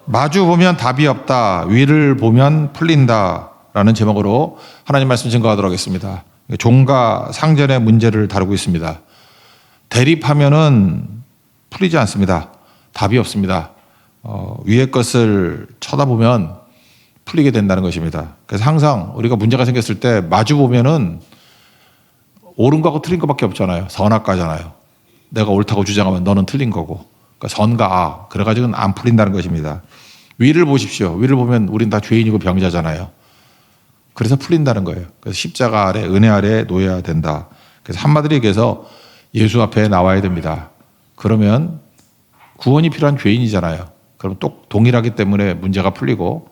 마주 보면 답이 없다. 위를 보면 풀린다. 라는 제목으로 하나님 말씀 증거하도록 하겠습니다. 종과 상전의 문제를 다루고 있습니다. 대립하면은 풀리지 않습니다. 답이 없습니다. 위의 것을 쳐다보면 풀리게 된다는 것입니다. 그래서 항상 우리가 문제가 생겼을 때 마주 보면은 옳은 거하고 틀린 거밖에 없잖아요. 선악과잖아요. 내가 옳다고 주장하면 너는 틀린 거고. 그러니까 선과 악. 그래가지고는 안 풀린다는 것입니다. 위를 보십시오. 위를 보면 우린 다 죄인이고 병자잖아요. 그래서 풀린다는 거예요. 그래서 십자가 아래, 은혜 아래 놓여야 된다. 그래서 한마디로 얘기해서 예수 앞에 나와야 됩니다. 그러면 구원이 필요한 죄인이잖아요. 그럼 또 동일하기 때문에 문제가 풀리고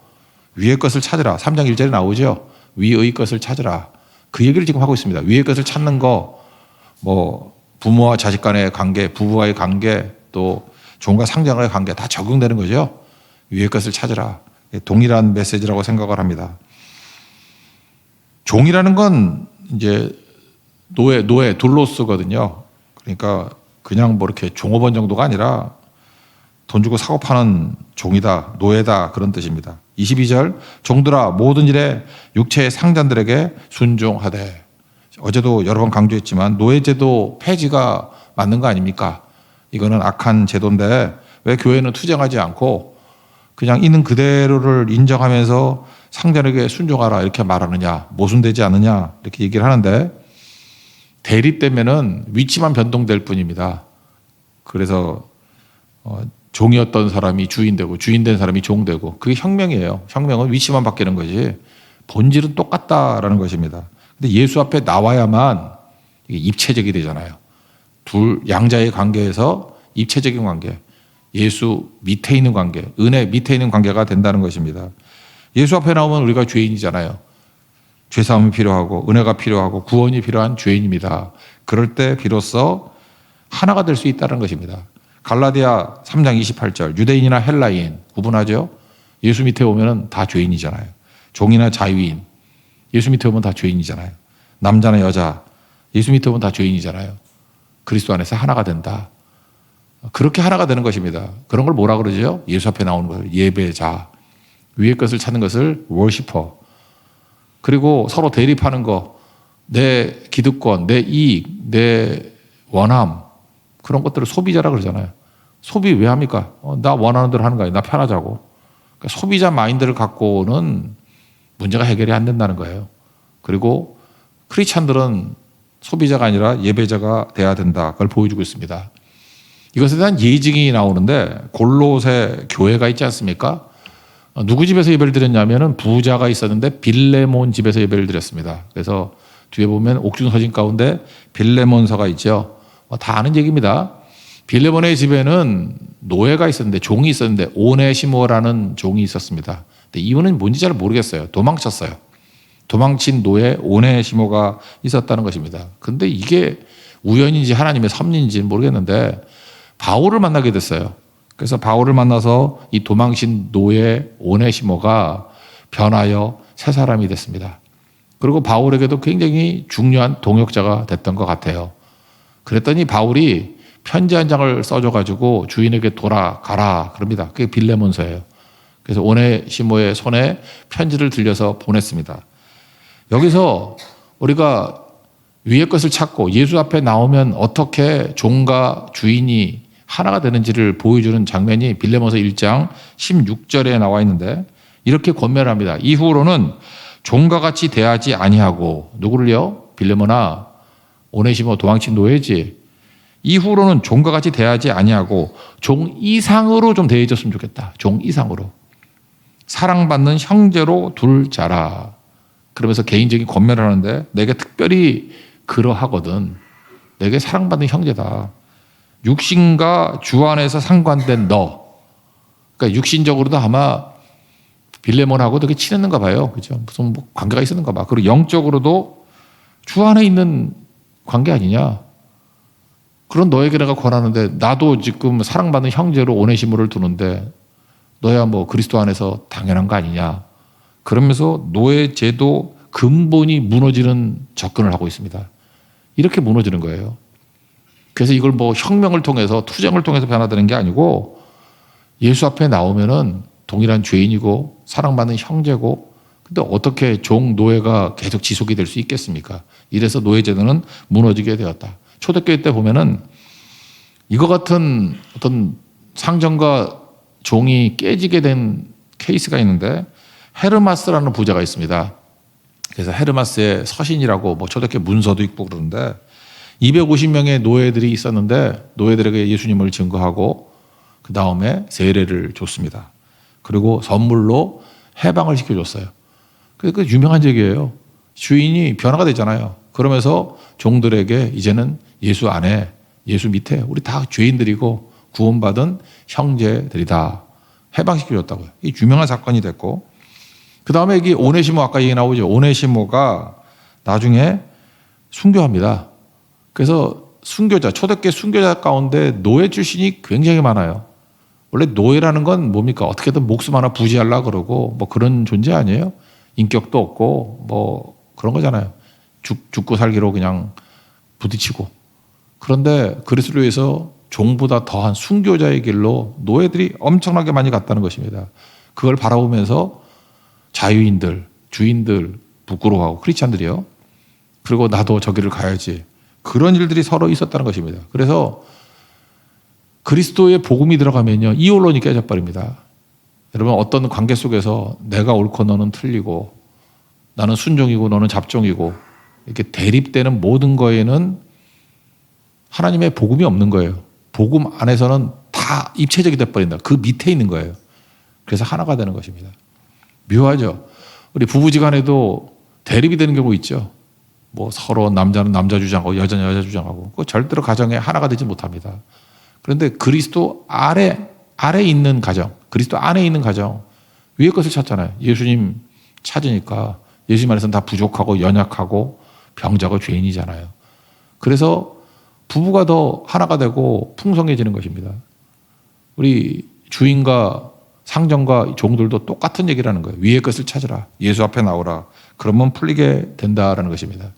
위의 것을 찾으라. 3장 1절에 나오죠. 위의 것을 찾으라. 그 얘기를 지금 하고 있습니다. 위의 것을 찾는 거, 부모와 자식 간의 관계, 부부와의 관계, 또 종과 상장과의 관계 다 적용되는 거죠. 위의 것을 찾으라. 동일한 메시지라고 생각을 합니다. 종이라는 건 이제 노예, 둘로스거든요. 그러니까 그냥 뭐 이렇게 종업원 정도가 아니라 돈 주고 사고 파는 종이다, 노예다 그런 뜻입니다. 22절 종들아 모든 일에 육체의 상전들에게 순종하되. 어제도 여러 번 강조했지만 노예제도 폐지가 맞는 거 아닙니까? 이거는 악한 제도인데 왜 교회는 투쟁하지 않고 그냥 있는 그대로를 인정하면서 상전에게 순종하라 이렇게 말하느냐, 모순되지 않느냐 이렇게 얘기를 하는데 대립되면은 위치만 변동될 뿐입니다. 그래서 종이었던 사람이 주인 되고 주인 된 사람이 종 되고 그게 혁명이에요. 혁명은 위치만 바뀌는 거지 본질은 똑같다라는 것입니다. 근데 예수 앞에 나와야만 이게 입체적이 되잖아요. 둘 양자의 관계에서 입체적인 관계, 예수 밑에 있는 관계, 은혜 밑에 있는 관계가 된다는 것입니다. 예수 앞에 나오면 우리가 죄인이잖아요. 죄사함이 필요하고 은혜가 필요하고 구원이 필요한 죄인입니다. 그럴 때 비로소 하나가 될 수 있다는 것입니다. 갈라디아 3장 28절 유대인이나 헬라인 구분하죠. 예수 밑에 오면 다 죄인이잖아요. 종이나 자유인 예수 밑에 오면 다 죄인이잖아요. 남자나 여자 예수 밑에 오면 다 죄인이잖아요. 그리스도 안에서 하나가 된다. 그렇게 하나가 되는 것입니다. 그런 걸 뭐라 그러죠? 예수 앞에 나오는 것을 예배자, 위의 것을 찾는 것을 워시퍼. 그리고 서로 대립하는 거, 내 기득권, 내 이익, 내 원함 그런 것들을 소비자라 그러잖아요. 소비 왜 합니까? 나 원하는 대로 하는 거예요. 나 편하자고. 그러니까 소비자 마인드를 갖고는 문제가 해결이 안 된다는 거예요. 그리고 크리스찬들은 소비자가 아니라 예배자가 돼야 된다. 그걸 보여주고 있습니다. 이것에 대한 예증이 나오는데 골로새 교회가 있지 않습니까? 누구 집에서 예배를 드렸냐면은 부자가 있었는데 빌레몬 집에서 예배를 드렸습니다. 그래서 뒤에 보면 옥중서신 가운데 빌레몬서가 있죠. 다 아는 얘기입니다. 빌레몬의 집에는 노예가 있었는데 종이 있었는데 오네시모라는 종이 있었습니다. 근데 이분은 뭔지 잘 모르겠어요. 도망쳤어요. 도망친 노예 오네시모가 있었다는 것입니다. 근데 이게 우연인지 하나님의 섭리인지는 모르겠는데 바울을 만나게 됐어요. 그래서 바울을 만나서 이 도망친 노예 오네시모가 변하여 새 사람이 됐습니다. 그리고 바울에게도 굉장히 중요한 동역자가 됐던 것 같아요. 그랬더니 바울이 편지 한 장을 써줘가지고 주인에게 돌아가라 그럽니다. 그게 빌레몬서예요. 그래서 오네시모의 손에 편지를 들려서 보냈습니다. 여기서 우리가 위의 것을 찾고 예수 앞에 나오면 어떻게 종과 주인이 하나가 되는지를 보여주는 장면이 빌레몬서 1장 16절에 나와 있는데 이렇게 권면을 합니다. 이후로는 종과 같이 대하지 아니하고 누구를요? 빌레몬아 오네시모 도망친 노예지. 이후로는 종과 같이 대하지 아니하고 종 이상으로 좀 대해줬으면 좋겠다. 종 이상으로. 사랑받는 형제로 둘 자라. 그러면서 개인적인 권면을 하는데 내게 특별히 그러하거든. 내게 사랑받는 형제다. 육신과 주 안에서 상관된 너. 그러니까 육신적으로도 아마 빌레몬하고 되게 친했는가 봐요. 그죠? 무슨 뭐 관계가 있었는가 봐. 그리고 영적으로도 주 안에 있는 관계 아니냐. 그런 너에게 내가 권하는데 나도 지금 사랑받는 형제로 오네시모를 두는데 너야 뭐 그리스도 안에서 당연한 거 아니냐. 그러면서 노예 제도 근본이 무너지는 접근을 하고 있습니다. 이렇게 무너지는 거예요. 그래서 이걸 뭐 혁명을 통해서 투쟁을 통해서 변화되는 게 아니고 예수 앞에 나오면은 동일한 죄인이고 사랑받는 형제고, 근데 어떻게 종 노예가 계속 지속이 될 수 있겠습니까? 이래서 노예제도는 무너지게 되었다. 초대교회 때 보면은 이거 같은 어떤 상정과 종이 깨지게 된 케이스가 있는데, 헤르마스라는 부자가 있습니다. 그래서 헤르마스의 서신이라고 뭐 초대교회 문서도 있고 그러는데, 250명의 노예들이 있었는데 노예들에게 예수님을 증거하고 그 다음에 세례를 줬습니다. 그리고 선물로 해방을 시켜줬어요. 그 유명한 얘기예요. 주인이 변화가 되잖아요. 그러면서 종들에게 이제는 예수 안에, 예수 밑에 우리 다 죄인들이고 구원받은 형제들이다, 해방시켜줬다고요. 이 유명한 사건이 됐고, 그 다음에 여기 오네시모, 아까 얘기 나오죠. 오네시모가 나중에 순교합니다. 그래서 순교자, 초대교회 순교자 가운데 노예 출신이 굉장히 많아요. 원래 노예라는 건 뭡니까? 어떻게든 목숨 하나 부지하려고 그러고 뭐 그런 존재 아니에요? 인격도 없고 뭐 그런 거잖아요. 죽고 살기로 그냥 부딪히고. 그런데 그리스도를 위해서 종보다 더한 순교자의 길로 노예들이 엄청나게 많이 갔다는 것입니다. 그걸 바라보면서 자유인들, 주인들 부끄러워하고, 크리스찬들이요. 그리고 나도 저기를 가야지. 그런 일들이 서로 있었다는 것입니다. 그래서 그리스도의 복음이 들어가면요, 이혼론이 깨져버립니다. 여러분, 어떤 관계 속에서 내가 옳고 너는 틀리고, 나는 순종이고 너는 잡종이고, 이렇게 대립되는 모든 거에는 하나님의 복음이 없는 거예요. 복음 안에서는 다 입체적이 돼버린다. 그 밑에 있는 거예요. 그래서 하나가 되는 것입니다. 묘하죠? 우리 부부지간에도 대립이 되는 경우 있죠. 뭐 서로 남자는 남자 주장하고 여자는 여자 주장하고, 그 절대로 가정에 하나가 되지 못합니다. 그런데 그리스도 아래 있는 가정, 그리스도 안에 있는 가정, 위의 것을 찾잖아요. 예수님 찾으니까 예수님 안에서는 다 부족하고 연약하고 병자고 죄인이잖아요. 그래서 부부가 더 하나가 되고 풍성해지는 것입니다. 우리 주인과 상정과 종들도 똑같은 얘기라는 거예요. 위의 것을 찾으라. 예수 앞에 나오라. 그러면 풀리게 된다라는 것입니다.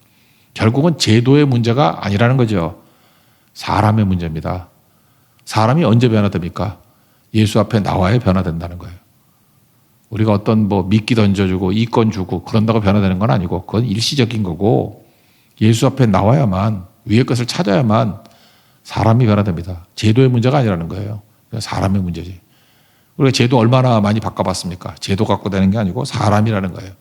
결국은 제도의 문제가 아니라는 거죠. 사람의 문제입니다. 사람이 언제 변화됩니까? 예수 앞에 나와야 변화된다는 거예요. 우리가 어떤 뭐 미끼 던져주고 이권 주고 그런다고 변화되는 건 아니고, 그건 일시적인 거고, 예수 앞에 나와야만, 위의 것을 찾아야만 사람이 변화됩니다. 제도의 문제가 아니라는 거예요. 사람의 문제지. 우리가 제도 얼마나 많이 바꿔봤습니까? 제도 갖고 되는 게 아니고 사람이라는 거예요.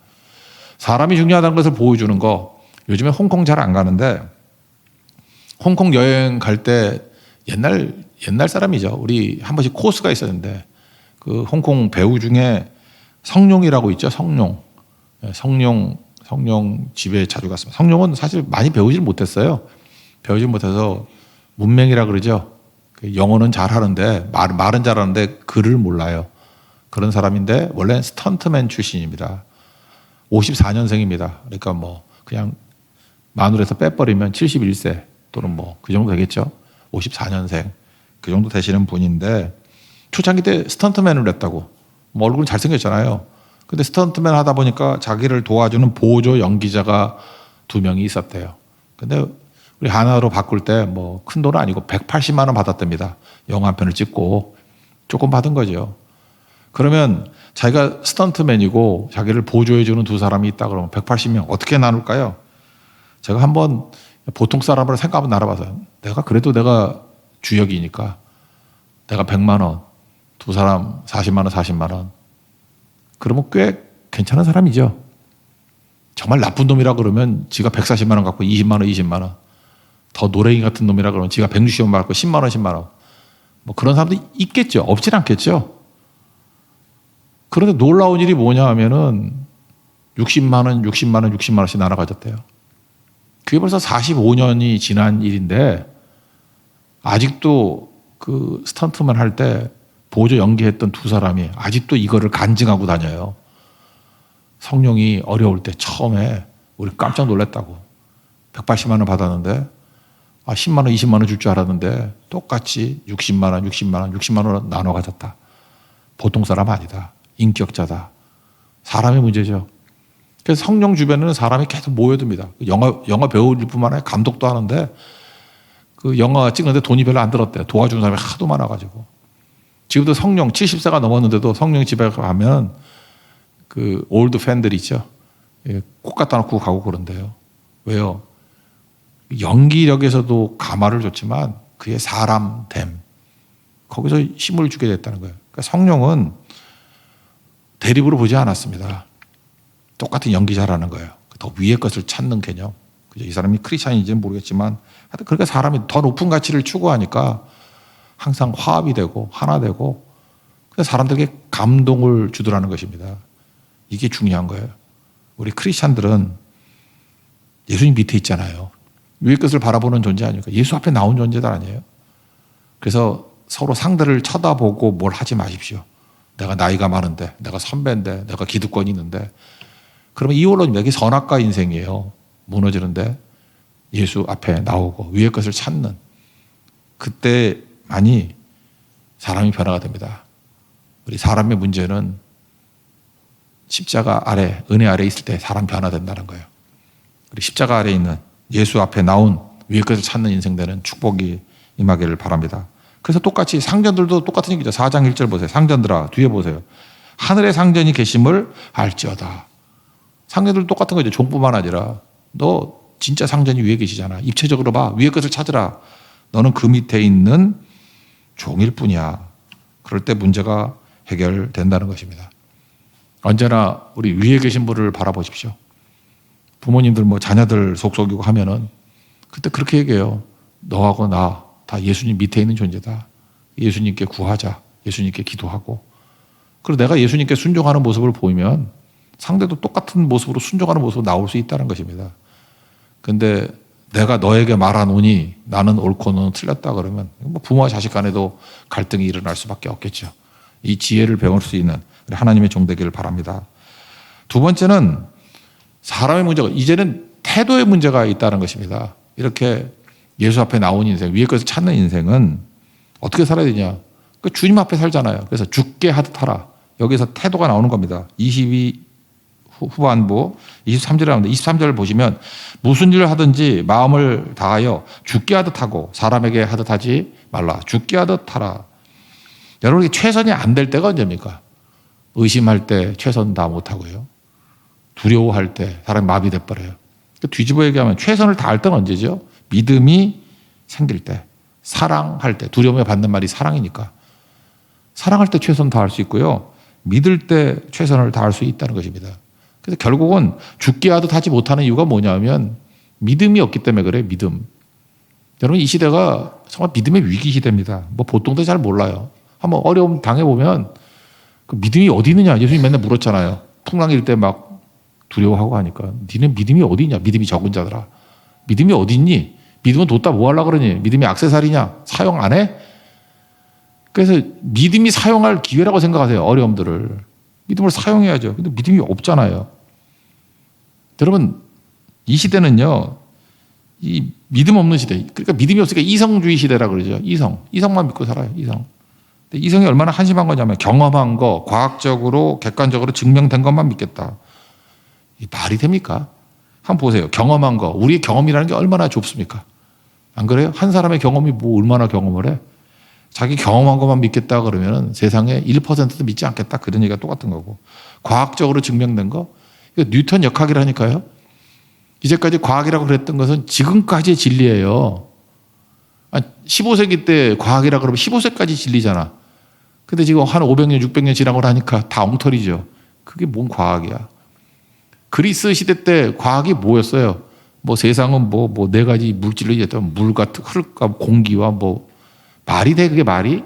사람이 중요하다는 것을 보여주는 거, 요즘에 홍콩 잘 안 가는데, 홍콩 여행 갈 때 옛날 사람이죠. 우리 한 번씩 코스가 있었는데, 그 홍콩 배우 중에 성룡이라고 있죠. 성룡 집에 자주 갔습니다. 성룡은 사실 많이 배우질 못했어요. 배우질 못해서 문맹이라 그러죠. 영어는 잘하는데, 말은 잘하는데 글을 몰라요. 그런 사람인데 원래 스턴트맨 출신입니다. 54년생입니다. 그러니까 뭐 그냥 만으로해서 빼버리면 71세 또는 뭐 그 정도 되겠죠. 54년생 그 정도 되시는 분인데, 초창기 때 스턴트맨을 했다고. 뭐 얼굴은 잘생겼잖아요. 근데 스턴트맨 하다 보니까 자기를 도와주는 보조 연기자가 2명이 있었대요. 근데 우리 하나로 바꿀 때 뭐 큰 돈은 아니고 180만 원 받았답니다. 영화 한 편을 찍고 조금 받은 거죠. 그러면 자기가 스턴트맨이고 자기를 보조해주는 2사람이 있다 그러면 180명 어떻게 나눌까요? 제가 한번 보통 사람으로 생각 한번 나눠봐서요. 내가 주역이니까 내가 100만 원, 2사람 40만 원, 40만 원. 그러면 꽤 괜찮은 사람이죠. 정말 나쁜 놈이라 그러면 지가 140만 원 갖고 20만 원, 20만 원. 더 노랭이 같은 놈이라 그러면 지가 160만 원 받고 10만 원, 10만 원. 뭐 그런 사람도 있겠죠. 없진 않겠죠. 그런데 놀라운 일이 뭐냐 하면은 60만 원, 60만 원, 60만 원씩 나눠 가졌대요. 그게 벌써 45년이 지난 일인데, 아직도 그 스턴트만 할 때 보조 연기했던 2사람이 아직도 이거를 간증하고 다녀요. 성령이 어려울 때 처음에 우리 깜짝 놀랐다고. 180만 원 받았는데 10만 원, 20만 원 줄 줄 알았는데 똑같이 60만 원, 60만 원, 60만 원 나눠 가졌다. 보통 사람 아니다. 인격자다. 사람의 문제죠. 그래서 성령 주변에는 사람이 계속 모여듭니다. 영화 배우일 뿐만 아니라 감독도 하는데, 그 영화 찍는데 돈이 별로 안 들었대요. 도와주는 사람이 하도 많아가지고. 지금도 성령 70세가 넘었는데도 성령 집에 가면 그 올드 팬들 있죠. 예, 꽃 갖다 놓고 가고 그런데요. 왜요? 연기력에서도 가마를 줬지만 그의 사람됨, 거기서 힘을 주게 됐다는 거예요. 그러니까 성령은 대립으로 보지 않았습니다. 똑같은 연기 잘하는 거예요. 더 위의 것을 찾는 개념. 그죠? 이 사람이 크리스찬인지는 모르겠지만 하여튼 그러니까 사람이 더 높은 가치를 추구하니까 항상 화합이 되고 하나 되고 그래서 사람들에게 감동을 주더라는 것입니다. 이게 중요한 거예요. 우리 크리스찬들은 예수님 밑에 있잖아요. 위의 것을 바라보는 존재 아닙니까? 예수 앞에 나온 존재들 아니에요. 그래서 서로 상대를 쳐다보고 뭘 하지 마십시오. 내가 나이가 많은데, 내가 선배인데, 내가 기득권이 있는데. 그러면 이원론입니다. 이게 선악과 인생이에요. 무너지는데 예수 앞에 나오고 위의 것을 찾는 그때만이 사람이 변화가 됩니다. 우리 사람의 문제는 십자가 아래, 은혜 아래 있을 때 사람 변화된다는 거예요. 우리 십자가 아래 있는 예수 앞에 나온 위의 것을 찾는 인생 되는 축복이 임하기를 바랍니다. 그래서 똑같이 상전들도 똑같은 얘기죠. 4장 1절 보세요. 상전들아, 뒤에 보세요. 하늘에 상전이 계심을 알지어다. 상전들도 똑같은 거죠. 종뿐만 아니라 너 진짜 상전이 위에 계시잖아. 입체적으로 봐. 위의 것을 찾으라. 너는 그 밑에 있는 종일 뿐이야. 그럴 때 문제가 해결된다는 것입니다. 언제나 우리 위에 계신 분을 바라보십시오. 부모님들 뭐 자녀들 속속이고 하면은 그때 그렇게 얘기해요. 너하고 나 다 예수님 밑에 있는 존재다. 예수님께 구하자. 예수님께 기도하고. 그리고 내가 예수님께 순종하는 모습을 보이면 상대도 똑같은 모습으로 순종하는 모습으로 나올 수 있다는 것입니다. 근데 내가 너에게 말하노니 나는 옳고 너는 틀렸다 그러면 뭐 부모와 자식 간에도 갈등이 일어날 수밖에 없겠죠. 이 지혜를 배울 수 있는 하나님의 종 되기를 바랍니다. 두 번째는 사람의 문제가 이제는 태도의 문제가 있다는 것입니다. 이렇게 예수 앞에 나온 인생, 위의 것을 찾는 인생은 어떻게 살아야 되냐? 그 주님 앞에 살잖아요. 그래서 죽게 하듯 하라. 여기서 태도가 나오는 겁니다. 22 후반부 23절에 나오는데 23절을 보시면 무슨 일을 하든지 마음을 다하여 죽게 하듯 하고 사람에게 하듯 하지 말라. 죽게 하듯 하라. 여러분이 최선이 안 될 때가 언제입니까? 의심할 때 최선 다 못하고요. 두려워할 때 사람이 마비돼 버려요. 뒤집어 얘기하면 최선을 다할 때는 언제죠? 믿음이 생길 때, 사랑할 때, 두려움에 받는 말이 사랑이니까. 사랑할 때 최선 다할 수 있고요. 믿을 때 최선을 다할 수 있다는 것입니다. 그래서 결국은 죽게 하듯 하지 못하는 이유가 뭐냐면 믿음이 없기 때문에 그래요. 믿음. 여러분 이 시대가 정말 믿음의 위기 시대입니다. 뭐 보통도 잘 몰라요. 한번 어려움 당해보면 그 믿음이 어디 있느냐 예수님 맨날 물었잖아요. 풍랑 일 때 막 두려워하고 하니까 니네 믿음이 어디 있냐. 믿음이 적은 자들아. 믿음이 어디 있니? 믿음은 뒀다 뭐 하려고 그러니? 믿음이 액세서리냐? 사용 안 해? 그래서 믿음이 사용할 기회라고 생각하세요. 어려움들을. 믿음을 사용해야죠. 근데 믿음이 없잖아요. 여러분 이 시대는요. 이 믿음 없는 시대. 그러니까 믿음이 없으니까 이성주의 시대라고 그러죠. 이성만 믿고 살아요. 이성. 근데 이성이 얼마나 한심한 거냐면 경험한 거, 과학적으로 객관적으로 증명된 것만 믿겠다. 이 말이 됩니까? 한번 보세요. 경험한 거. 우리의 경험이라는 게 얼마나 좁습니까? 안 그래요? 한 사람의 경험이 뭐 얼마나 경험을 해? 자기 경험한 것만 믿겠다 그러면 세상에 1%도 믿지 않겠다. 그런 얘기가 똑같은 거고. 과학적으로 증명된 거. 이거 뉴턴 역학이라니까요. 이제까지 과학이라고 그랬던 것은 지금까지의 진리예요. 15세기 때 과학이라고 그러면 15세까지 진리잖아. 근데 지금 한 500년, 600년 지나고 나니까 다 엉터리죠. 그게 뭔 과학이야. 그리스 시대 때 과학이 뭐였어요? 뭐 세상은 뭐 네 가지 물질로 이랬다면 물 같은 흙과 공기와 뭐 말이 돼 그게 말이?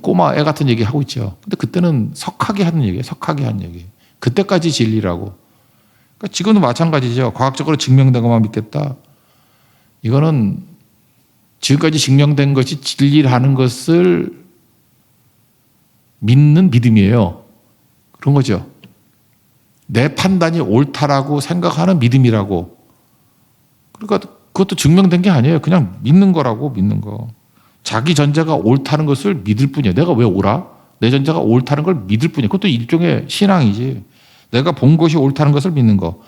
꼬마 애 같은 얘기 하고 있죠. 근데 그때는 석학이 하는 얘기예요. 석학이 하는 얘기. 그때까지 진리라고. 그러니까 지금도 마찬가지죠. 과학적으로 증명된 것만 믿겠다. 이거는 지금까지 증명된 것이 진리라는 것을 믿는 믿음이에요. 그런 거죠. 내 판단이 옳다라고 생각하는 믿음이라고. 그러니까 그것도 증명된 게 아니에요. 그냥 믿는 거라고 믿는 거. 자기 전제가 옳다는 것을 믿을 뿐이에요. 내가 왜 옳아? 내 전제가 옳다는 걸 믿을 뿐이에요. 그것도 일종의 신앙이지. 내가 본 것이 옳다는 것을 믿는 거.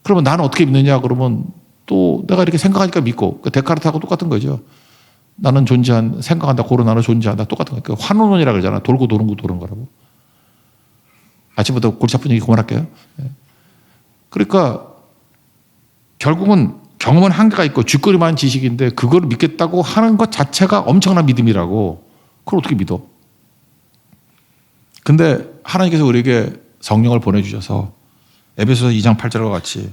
그러면 나는 어떻게 믿느냐? 그러면 또 내가 이렇게 생각하니까 믿고. 그 데카르트하고 똑같은 거죠. 나는 생각한다, 고로 나는 존재한다. 똑같은 거예요. 그 환원론이라고 그러잖아. 돌고 도는 거 도는 거라고. 아침부터 골치 아픈 얘기 그만할게요. 그러니까 결국은 경험은 한계가 있고 쥐꼬리만 지식인데 그걸 믿겠다고 하는 것 자체가 엄청난 믿음이라고. 그걸 어떻게 믿어? 근데 하나님께서 우리에게 성령을 보내주셔서 에베소서 2장 8절과 같이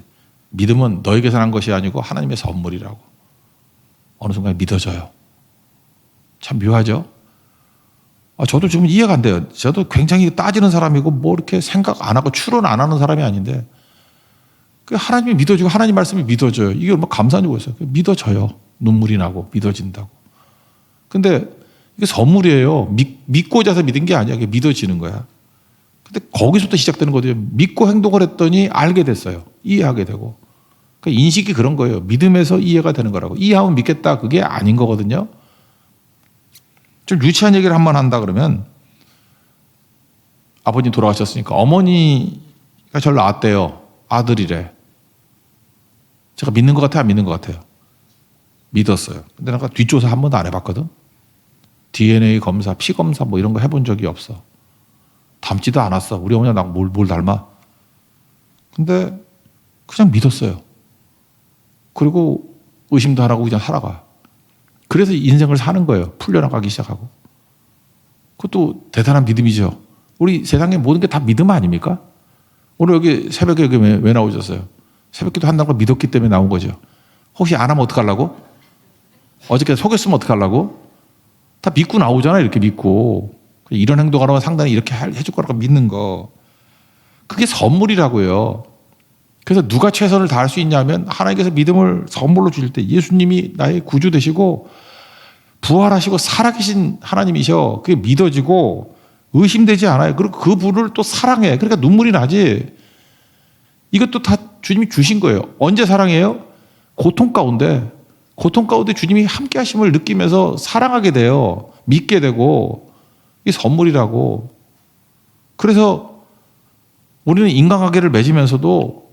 믿음은 너에게서 난 것이 아니고 하나님의 선물이라고. 어느 순간 믿어져요. 참 묘하죠? 저도 지금 이해가 안 돼요. 저도 굉장히 따지는 사람이고 뭐 이렇게 생각 안 하고 추론 안 하는 사람이 아닌데 하나님이 믿어지고 하나님 말씀이 믿어져요. 이게 얼마나 감사한 줄 모르겠어요. 믿어져요. 눈물이 나고 믿어진다고. 근데 이게 선물이에요. 믿고자 해서 믿은 게 아니야. 이게 믿어지는 거야. 근데 거기서부터 시작되는 거거든요. 믿고 행동을 했더니 알게 됐어요. 이해하게 되고. 그러니까 인식이 그런 거예요. 믿음에서 이해가 되는 거라고. 이해하면 믿겠다. 그게 아닌 거거든요. 좀 유치한 얘기를 한번 한다 그러면 아버님 돌아가셨으니까 어머니가 저를 낳았대요. 아들이래. 제가 믿는 것 같아요? 안 믿는 것 같아요? 믿었어요. 근데 내가 뒷조사 한 번도 안 해봤거든. DNA 검사, 피 검사 뭐 이런 거 해본 적이 없어. 닮지도 않았어. 우리 어머니가 나 뭘 닮아. 근데 그냥 믿었어요. 그리고 의심도 안 하고 그냥 살아가. 그래서 인생을 사는 거예요. 풀려나가기 시작하고. 그것도 대단한 믿음이죠. 우리 세상에 모든 게 다 믿음 아닙니까? 오늘 여기 새벽에 여기 왜 나오셨어요? 새벽기도 한다고 믿었기 때문에 나온 거죠. 혹시 안 하면 어떡하려고? 어저께 속였으면 어떡하려고? 다 믿고 나오잖아요. 이렇게 믿고. 이런 행동하면 상당히 이렇게 해줄 거라고 믿는 거. 그게 선물이라고요. 그래서 누가 최선을 다할 수 있냐면 하나님께서 믿음을 선물로 주실 때 예수님이 나의 구주 되시고 부활하시고 살아계신 하나님이셔. 그게 믿어지고 의심되지 않아요. 그리고 그 분을 또 사랑해. 그러니까 눈물이 나지. 이것도 다 주님이 주신 거예요. 언제 사랑해요? 고통 가운데 주님이 함께 하심을 느끼면서 사랑하게 돼요. 믿게 되고. 이게 선물이라고. 그래서 우리는 인간관계를 맺으면서도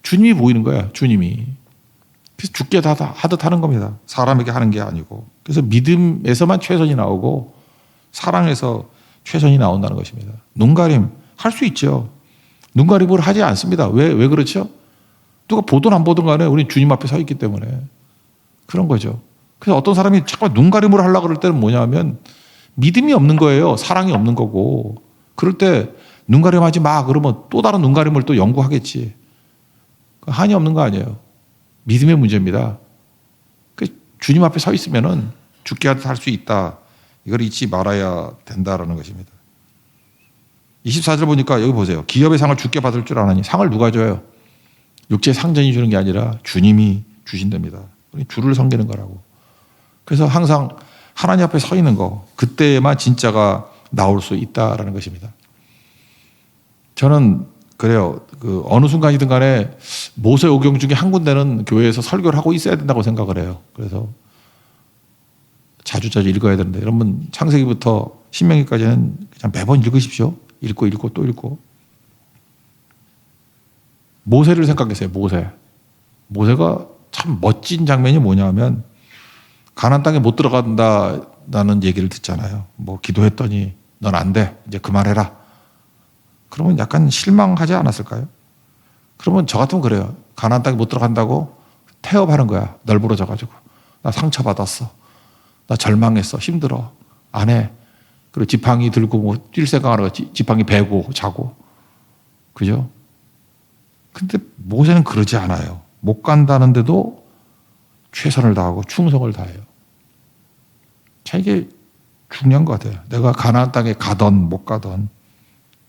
주님이 보이는 거야. 주님이. 그래서 죽게 하듯 하는 겁니다. 사람에게 하는 게 아니고. 그래서 믿음에서만 최선이 나오고 사랑에서 최선이 나온다는 것입니다. 눈가림 할 수 있죠. 눈가림을 하지 않습니다. 왜 그렇죠? 누가 보든 안 보든 간에 우리는 주님 앞에 서 있기 때문에 그런 거죠. 그래서 어떤 사람이 자꾸 눈가림을 하려고 그럴 때는 뭐냐면 믿음이 없는 거예요. 사랑이 없는 거고. 그럴 때 눈가림하지 마 그러면 또 다른 눈가림을 또 연구하겠지. 한이 없는 거 아니에요. 믿음의 문제입니다. 주님 앞에 서 있으면은 죽게 하듯 할 수 있다. 이걸 잊지 말아야 된다라는 것입니다. 24절 보니까 여기 보세요. 기업의 상을 주께 받을 줄 아나니 상을 누가 줘요? 육체 상전이 주는 게 아니라 주님이 주신답니다. 주를 섬기는 거라고. 그래서 항상 하나님 앞에 서 있는 거 그때만 진짜가 나올 수 있다라는 것입니다. 저는 그래요. 어느 순간이든 간에 모세오경 중에 한 군데는 교회에서 설교를 하고 있어야 된다고 생각을 해요. 그래서 자주 읽어야 되는데 여러분 창세기부터 신명기까지는 그냥 매번 읽으십시오. 읽고 또 읽고. 모세를 생각했어요. 모세가 참 멋진 장면이 뭐냐면 가나안 땅에 못 들어간다는 얘기를 듣잖아요. 뭐 기도했더니 넌 안 돼. 이제 그만해라. 그러면 약간 실망하지 않았을까요? 그러면 저 같으면 그래요. 가나안 땅에 못 들어간다고 태업하는 거야. 널브러져가지고. 나 상처받았어. 나 절망했어. 힘들어. 안 해. 그리고 지팡이 들고 뭐 뛸 생각하다가 지팡이 베고 자고. 그죠? 근데 모세는 그러지 않아요. 못 간다는데도 최선을 다하고 충성을 다해요. 참 이게 중요한 것 같아요. 내가 가나안 땅에 가던 못 가던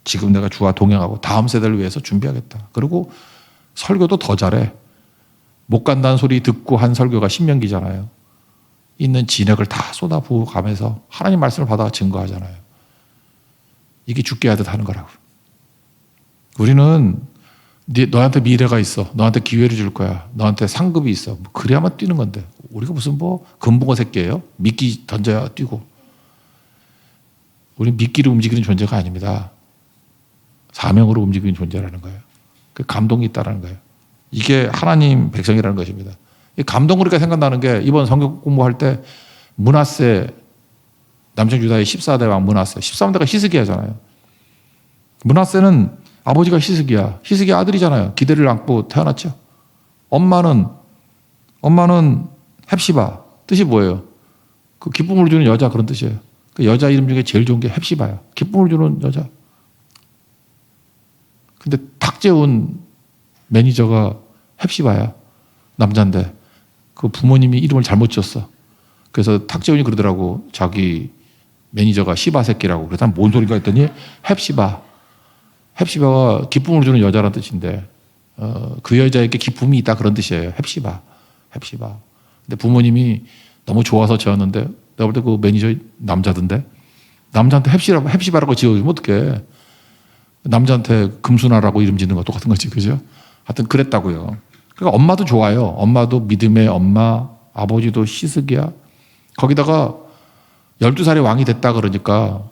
지금 내가 주와 동행하고 다음 세대를 위해서 준비하겠다. 그리고 설교도 더 잘해. 못 간다는 소리 듣고 한 설교가 신명기잖아요. 있는 진액을 다 쏟아부어 가면서 하나님 말씀을 받아 증거하잖아요. 이게 죽게 하듯 하는 거라고. 우리는 너한테 미래가 있어. 너한테 기회를 줄 거야. 너한테 상급이 있어. 그래야만 뛰는 건데. 우리가 무슨 뭐 금붕어 새끼예요? 미끼 던져야 뛰고. 우리는 미끼를 움직이는 존재가 아닙니다. 사명으로 움직이는 존재라는 거예요. 그 감동이 있다는 거예요. 이게 하나님 백성이라는 것입니다. 이 감동 우리가 생각나는 게 이번 성경 공부할 때 므낫세, 남쪽 유다의 14대 왕 므낫세, 13대가 히스기야잖아요. 므낫세는 아버지가 히스기야 아들이잖아요. 기대를 안고 태어났죠. 엄마는 헵시바. 뜻이 뭐예요? 그 기쁨을 주는 여자, 그런 뜻이에요. 그 여자 이름 중에 제일 좋은 게 헵시바야. 기쁨을 주는 여자. 근데 탁재훈 매니저가 헵시바야. 남자인데 그 부모님이 이름을 잘못 지었어. 그래서 탁재훈이 그러더라고. 자기 매니저가 시바 새끼라고. 그래서 난 뭔 소리가 했더니 헵시바가 기쁨을 주는 여자라는 뜻인데 그 여자에게 기쁨이 있다, 그런 뜻이에요. 헵시바. 근데 부모님이 너무 좋아서 지었는데 내가 볼 때 그 매니저 남자던데 남자한테 헵시바라고 지어주면 어떡해. 남자한테 금순아라고 이름 짓는 거 똑같은 거지, 그죠? 하여튼 그랬다고요. 그러니까 엄마도 좋아요. 엄마도 믿음의 엄마, 아버지도 히스기야. 거기다가 12살에 왕이 됐다 그러니까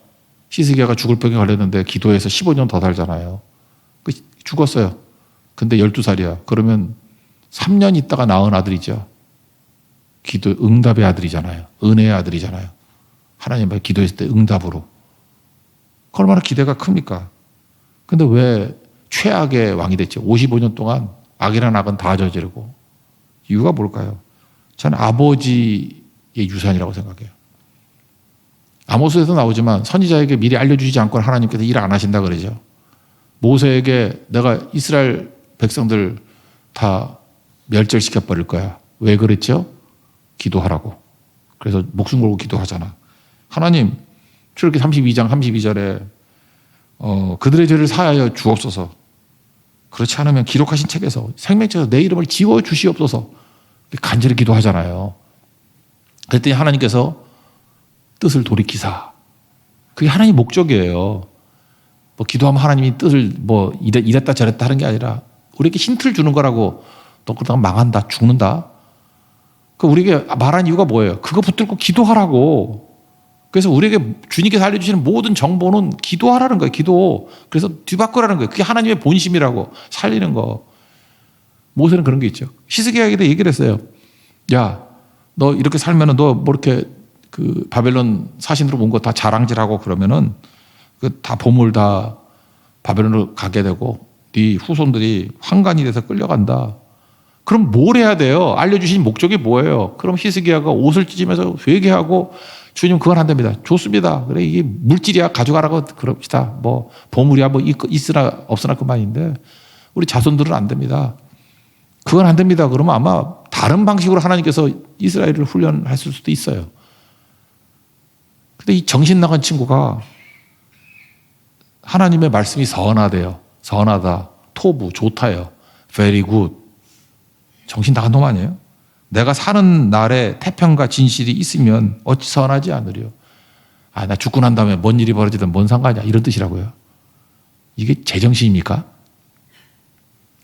히스기야가 죽을 병에 걸렸는데 기도해서 15년 더 살잖아요. 죽었어요. 근데 12살이야. 그러면 3년 있다가 낳은 아들이죠. 기도 응답의 아들이잖아요. 은혜의 아들이잖아요. 하나님 앞에 기도했을 때 응답으로. 얼마나 기대가 큽니까? 근데 왜 최악의 왕이 됐죠? 55년 동안 악이란 악은 다 저지르고. 이유가 뭘까요? 저는 아버지의 유산이라고 생각해요. 아모스에서 나오지만 선지자에게 미리 알려주지 않고 하나님께서 일 안 하신다 그러죠. 모세에게 내가 이스라엘 백성들 다 멸절시켜 버릴 거야. 왜 그랬죠? 기도하라고. 그래서 목숨 걸고 기도하잖아. 하나님, 출애굽기 32장 32절에 그들의 죄를 사하여 주옵소서. 그렇지 않으면 기록하신 책에서 생명책에서 내 이름을 지워 주시옵소서. 간절히 기도하잖아요. 그랬더니 하나님께서 뜻을 돌이키사. 그게 하나님 목적이에요. 뭐 기도하면 하나님이 뜻을 뭐 이랬다 저랬다 하는 게 아니라 우리에게 힌트를 주는 거라고. 너 그러다가 망한다, 죽는다. 그 우리에게 말한 이유가 뭐예요? 그거 붙들고 기도하라고. 그래서 우리에게 주님께서 알려주시는 모든 정보는 기도하라는 거예요. 기도. 그래서 뒤바꾸라는 거예요. 그게 하나님의 본심이라고. 살리는 거. 모세는 그런 게 있죠. 히스기야에게도 얘기를 했어요. 야, 너 이렇게 살면은 너 뭐 이렇게 그 바벨론 사신으로 온 거 다 자랑질하고 그러면은 그 다 보물 다 바벨론으로 가게 되고 네 후손들이 환관이 돼서 끌려간다. 그럼 뭘 해야 돼요? 알려주신 목적이 뭐예요? 그럼 히스기야가 옷을 찢으면서 회개하고 주님 그건 안 됩니다. 좋습니다. 그래 이게 물질이야 가져가라고 그럽시다. 뭐 보물이야 뭐 있으나 없으나 그만인데 우리 자손들은 안 됩니다. 그건 안 됩니다. 그러면 아마 다른 방식으로 하나님께서 이스라엘을 훈련하실 수도 있어요. 근데 이 정신 나간 친구가 하나님의 말씀이 선하대요. 선하다. 토부 좋다요. very good. 정신 나간 놈 아니에요? 내가 사는 날에 태평과 진실이 있으면 어찌 선하지 않으려. 아, 나 죽고 난 다음에 뭔 일이 벌어지든 뭔 상관이야. 이런 뜻이라고요. 이게 제정신입니까?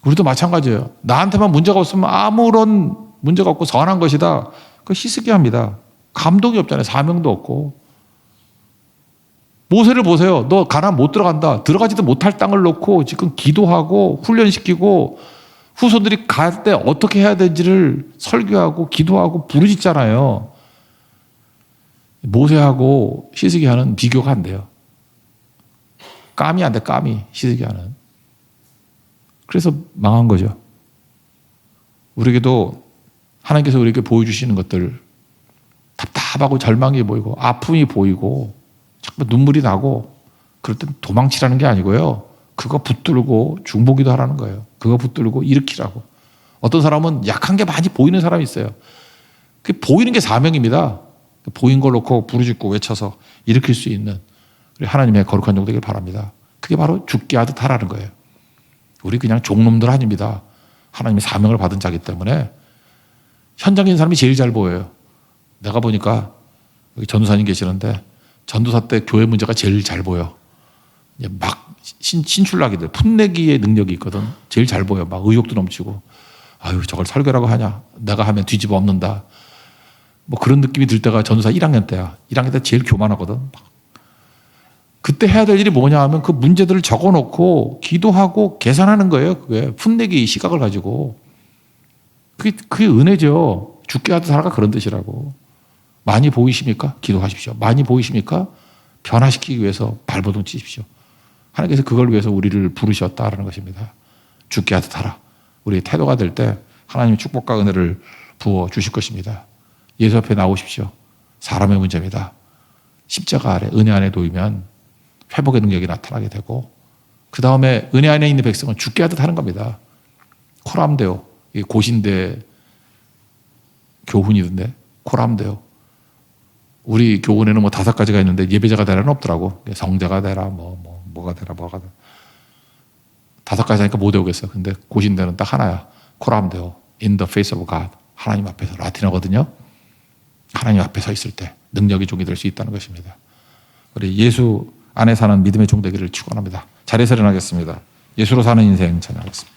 우리도 마찬가지예요. 나한테만 문제가 없으면 아무런 문제가 없고 선한 것이다. 그거 히스기야입니다. 감동이 없잖아요. 사명도 없고. 모세를 보세요. 너 가나안 못 들어간다. 들어가지도 못할 땅을 놓고 지금 기도하고 훈련시키고 후손들이 갈 때 어떻게 해야 되는지를 설교하고 기도하고 부르짖잖아요. 모세하고 히스기야는 비교가 안 돼요. 감이 안 돼, 감이. 히스기야는. 그래서 망한 거죠. 우리에게도 하나님께서 우리에게 보여주시는 것들 답답하고 절망이 보이고 아픔이 보이고 자꾸 눈물이 나고 그럴 땐 도망치라는 게 아니고요. 그거 붙들고 중보기도 하라는 거예요. 그거 붙들고 일으키라고. 어떤 사람은 약한 게 많이 보이는 사람이 있어요. 그게 보이는 게 사명입니다. 보인 걸 놓고 부르짖고 외쳐서 일으킬 수 있는 우리 하나님의 거룩한 종 되길 바랍니다. 그게 바로 죽게 하듯 하라는 거예요. 우리 그냥 종놈들 아닙니다. 하나님의 사명을 받은 자이기 때문에 현장에 있는 사람이 제일 잘 보여요. 내가 보니까 여기 전도사님 계시는데 전도사 때 교회 문제가 제일 잘 보여. 막 신출나기들 풋내기의 능력이 있거든. 제일 잘 보여. 막 의욕도 넘치고 아유 저걸 설교라고 하냐. 내가 하면 뒤집어 엎는다. 뭐 그런 느낌이 들 때가 전도사 1학년 때야. 1학년 때 제일 교만하거든. 그때 해야 될 일이 뭐냐 하면 그 문제들을 적어놓고 기도하고 계산하는 거예요. 그게 풋내기 시각을 가지고. 그게 은혜죠. 죽게 하듯 살아가 그런 뜻이라고. 많이 보이십니까? 기도하십시오. 많이 보이십니까? 변화시키기 위해서 발버둥 치십시오. 하나님께서 그걸 위해서 우리를 부르셨다라는 것입니다. 죽게 하듯 하라. 우리의 태도가 될 때 하나님의 축복과 은혜를 부어 주실 것입니다. 예수 앞에 나오십시오. 사람의 문제입니다. 십자가 아래 은혜 안에 놓이면 회복의 능력이 나타나게 되고 그 다음에 은혜 안에 있는 백성은 죽게 하듯 하는 겁니다. 코람데오, 고신대 교훈이던데 코람데오. 우리 교훈에는 뭐 5가지가 있는데 예배자가 되라는 없더라고. 성자가 되라, 뭐가 되라. 5가지 하니까 못 외우겠어. 근데 고신대는 딱 하나야. 코람데오, in the face of God. 하나님 앞에서, 라틴어거든요. 하나님 앞에 서 있을 때 능력의 종이 될 수 있다는 것입니다. 우리 예수 안에 사는 믿음의 종 되기를 축원합니다. 자리에서 일어나겠습니다. 예수로 사는 인생 찬양하겠습니다.